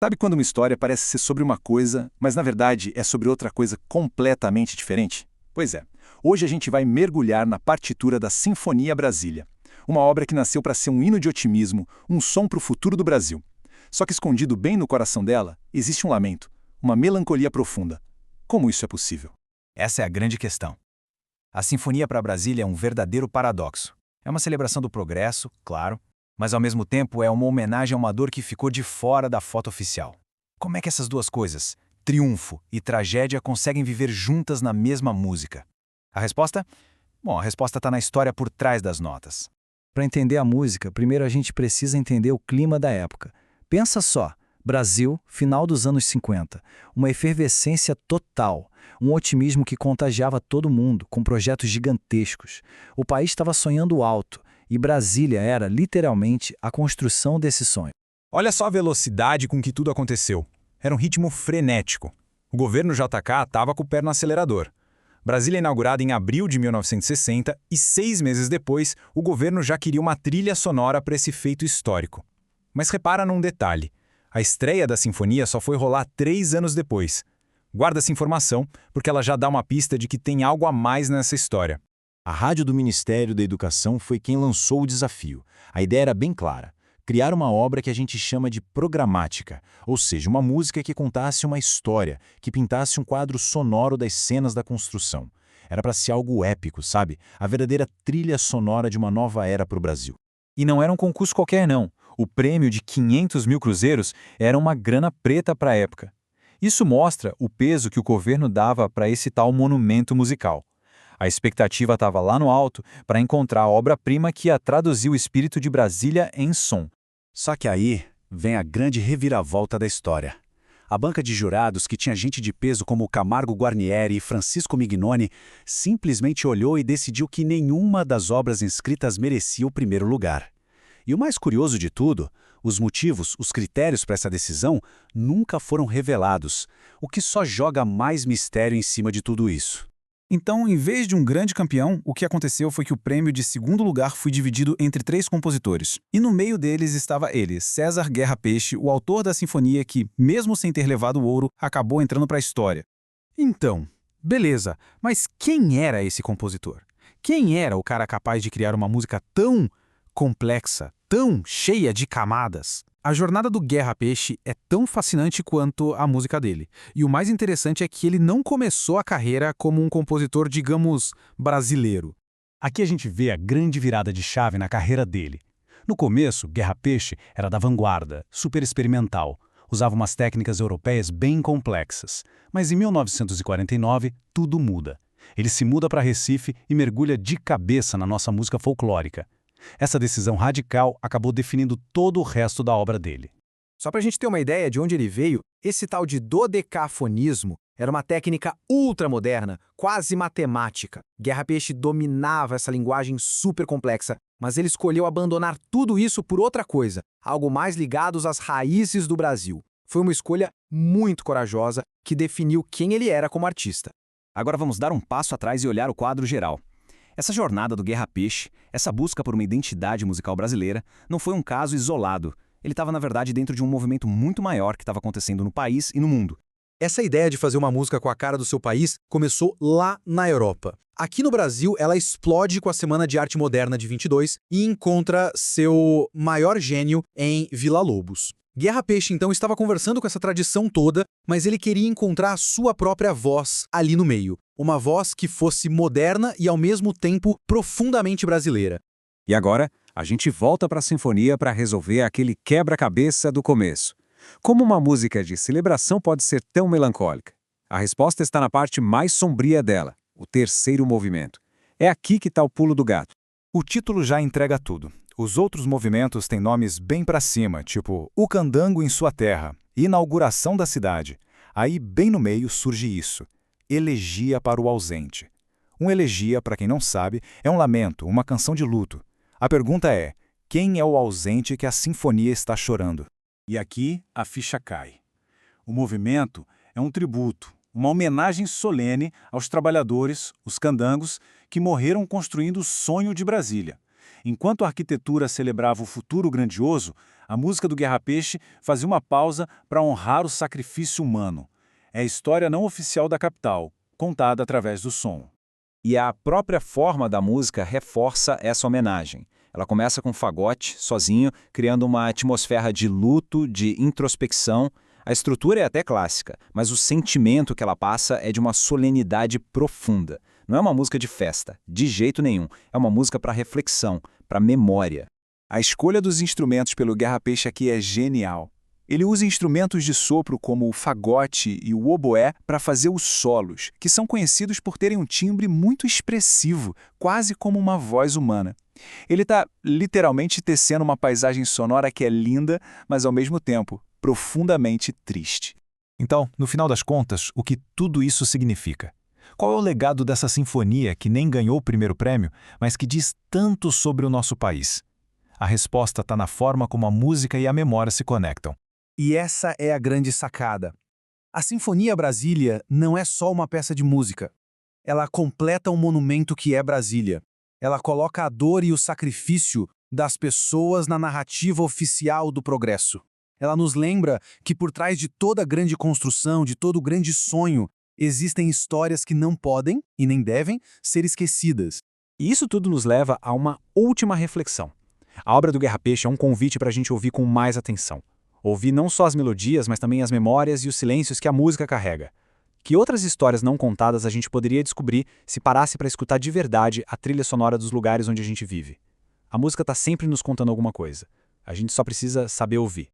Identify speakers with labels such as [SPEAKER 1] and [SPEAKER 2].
[SPEAKER 1] Sabe quando uma história parece ser sobre uma coisa, mas na verdade é sobre outra coisa completamente diferente? Pois é, hoje a gente vai mergulhar na partitura da Sinfonia Brasília, uma obra que nasceu para ser um hino de otimismo, um som para o futuro do Brasil. Só que escondido bem no coração dela, existe um lamento, uma melancolia profunda. Como isso é possível?
[SPEAKER 2] Essa é a grande questão. A Sinfonia para Brasília é um verdadeiro paradoxo. É uma celebração do progresso, claro, mas ao mesmo tempo é uma homenagem a uma dor que ficou de fora da foto oficial. Como é que essas duas coisas, triunfo e tragédia, conseguem viver juntas na mesma música? A resposta? Bom, a resposta está na história por trás das notas.
[SPEAKER 3] Para entender a música, primeiro a gente precisa entender o clima da época. Pensa só, Brasil, final dos anos 50, uma efervescência total, um otimismo que contagiava todo mundo, com projetos gigantescos. O país estava sonhando alto, e Brasília era, literalmente, a construção desse sonho.
[SPEAKER 2] Olha só a velocidade com que tudo aconteceu. Era um ritmo frenético. O governo JK estava com o pé no acelerador. Brasília é inaugurada em abril de 1960 e 6 meses depois, o governo já queria uma trilha sonora para esse feito histórico. Mas repara num detalhe. A estreia da sinfonia só foi rolar 3 anos depois. Guarda essa informação, porque ela já dá uma pista de que tem algo a mais nessa história.
[SPEAKER 4] A rádio do Ministério da Educação foi quem lançou o desafio. A ideia era bem clara: criar uma obra que a gente chama de programática, ou seja, uma música que contasse uma história, que pintasse um quadro sonoro das cenas da construção. Era para ser algo épico, sabe? A verdadeira trilha sonora de uma nova era para o Brasil.
[SPEAKER 2] E não era um concurso qualquer, não. O prêmio de 500 mil cruzeiros era uma grana preta para a época. Isso mostra o peso que o governo dava para esse tal monumento musical. A expectativa estava lá no alto para encontrar a obra-prima que ia traduzir o espírito de Brasília em som.
[SPEAKER 5] Só que aí vem a grande reviravolta da história. A banca de jurados, que tinha gente de peso como Camargo Guarnieri e Francisco Mignoni, simplesmente olhou e decidiu que nenhuma das obras inscritas merecia o primeiro lugar. E o mais curioso de tudo, os motivos, os critérios para essa decisão nunca foram revelados, o que só joga mais mistério em cima de tudo isso.
[SPEAKER 2] Então, em vez de um grande campeão, o que aconteceu foi que o prêmio de segundo lugar foi dividido entre 3 compositores. E no meio deles estava ele, César Guerra Peixe, o autor da sinfonia que, mesmo sem ter levado o ouro, acabou entrando para a história. Então, beleza, mas quem era esse compositor? Quem era o cara capaz de criar uma música tão complexa, tão cheia de camadas? A jornada do Guerra Peixe é tão fascinante quanto a música dele. E o mais interessante é que ele não começou a carreira como um compositor, digamos, brasileiro.
[SPEAKER 6] Aqui a gente vê a grande virada de chave na carreira dele. No começo, Guerra Peixe era da vanguarda, super experimental. Usava umas técnicas europeias bem complexas. Mas em 1949, tudo muda. Ele se muda para Recife e mergulha de cabeça na nossa música folclórica. Essa decisão radical acabou definindo todo o resto da obra dele.
[SPEAKER 7] Só para a gente ter uma ideia de onde ele veio, esse tal de dodecafonismo era uma técnica ultramoderna, quase matemática. Guerra Peixe dominava essa linguagem super complexa, mas ele escolheu abandonar tudo isso por outra coisa, algo mais ligado às raízes do Brasil. Foi uma escolha muito corajosa que definiu quem ele era como artista.
[SPEAKER 8] Agora vamos dar um passo atrás e olhar o quadro geral. Essa jornada do Guerra Peixe, essa busca por uma identidade musical brasileira, não foi um caso isolado. Ele estava, na verdade, dentro de um movimento muito maior que estava acontecendo no país e no mundo.
[SPEAKER 9] Essa ideia de fazer uma música com a cara do seu país começou lá na Europa. Aqui no Brasil, ela explode com a Semana de Arte Moderna de 22 e encontra seu maior gênio em Villa-Lobos. Guerra Peixe, então, estava conversando com essa tradição toda, mas ele queria encontrar a sua própria voz ali no meio. Uma voz que fosse moderna e, ao mesmo tempo, profundamente brasileira.
[SPEAKER 10] E agora, a gente volta para a sinfonia para resolver aquele quebra-cabeça do começo. Como uma música de celebração pode ser tão melancólica? A resposta está na parte mais sombria dela, o terceiro movimento. É aqui que está o pulo do gato.
[SPEAKER 2] O título já entrega tudo. Os outros movimentos têm nomes bem para cima, tipo O Candango em Sua Terra, Inauguração da Cidade. Aí, bem no meio, surge isso. Elegia para o ausente. Um elegia, para quem não sabe, é um lamento, uma canção de luto. A pergunta é, quem é o ausente que a sinfonia está chorando?
[SPEAKER 5] E aqui a ficha cai. O movimento é um tributo, uma homenagem solene aos trabalhadores, os candangos, que morreram construindo o sonho de Brasília. Enquanto a arquitetura celebrava o futuro grandioso, a música do Guerra Peixe fazia uma pausa para honrar o sacrifício humano. É a história não oficial da capital, contada através do som.
[SPEAKER 8] E a própria forma da música reforça essa homenagem. Ela começa com fagote, sozinho, criando uma atmosfera de luto, de introspecção. A estrutura é até clássica, mas o sentimento que ela passa é de uma solenidade profunda. Não é uma música de festa, de jeito nenhum. É uma música para reflexão, para memória.
[SPEAKER 1] A escolha dos instrumentos pelo Guerra Peixe aqui é genial. Ele usa instrumentos de sopro como o fagote e o oboé para fazer os solos, que são conhecidos por terem um timbre muito expressivo, quase como uma voz humana. Ele está literalmente tecendo uma paisagem sonora que é linda, mas ao mesmo tempo profundamente triste.
[SPEAKER 2] Então, no final das contas, o que tudo isso significa? Qual é o legado dessa sinfonia que nem ganhou o primeiro prêmio, mas que diz tanto sobre o nosso país? A resposta está na forma como a música e a memória se conectam.
[SPEAKER 7] E essa é a grande sacada. A Sinfonia Brasília não é só uma peça de música. Ela completa um monumento que é Brasília. Ela coloca a dor e o sacrifício das pessoas na narrativa oficial do progresso. Ela nos lembra que por trás de toda grande construção, de todo grande sonho, existem histórias que não podem e nem devem ser esquecidas.
[SPEAKER 8] E isso tudo nos leva a uma última reflexão. A obra do Guerra Peixe é um convite para a gente ouvir com mais atenção. Ouvir não só as melodias, mas também as memórias e os silêncios que a música carrega. Que outras histórias não contadas a gente poderia descobrir se parasse para escutar de verdade a trilha sonora dos lugares onde a gente vive? A música está sempre nos contando alguma coisa. A gente só precisa saber ouvir.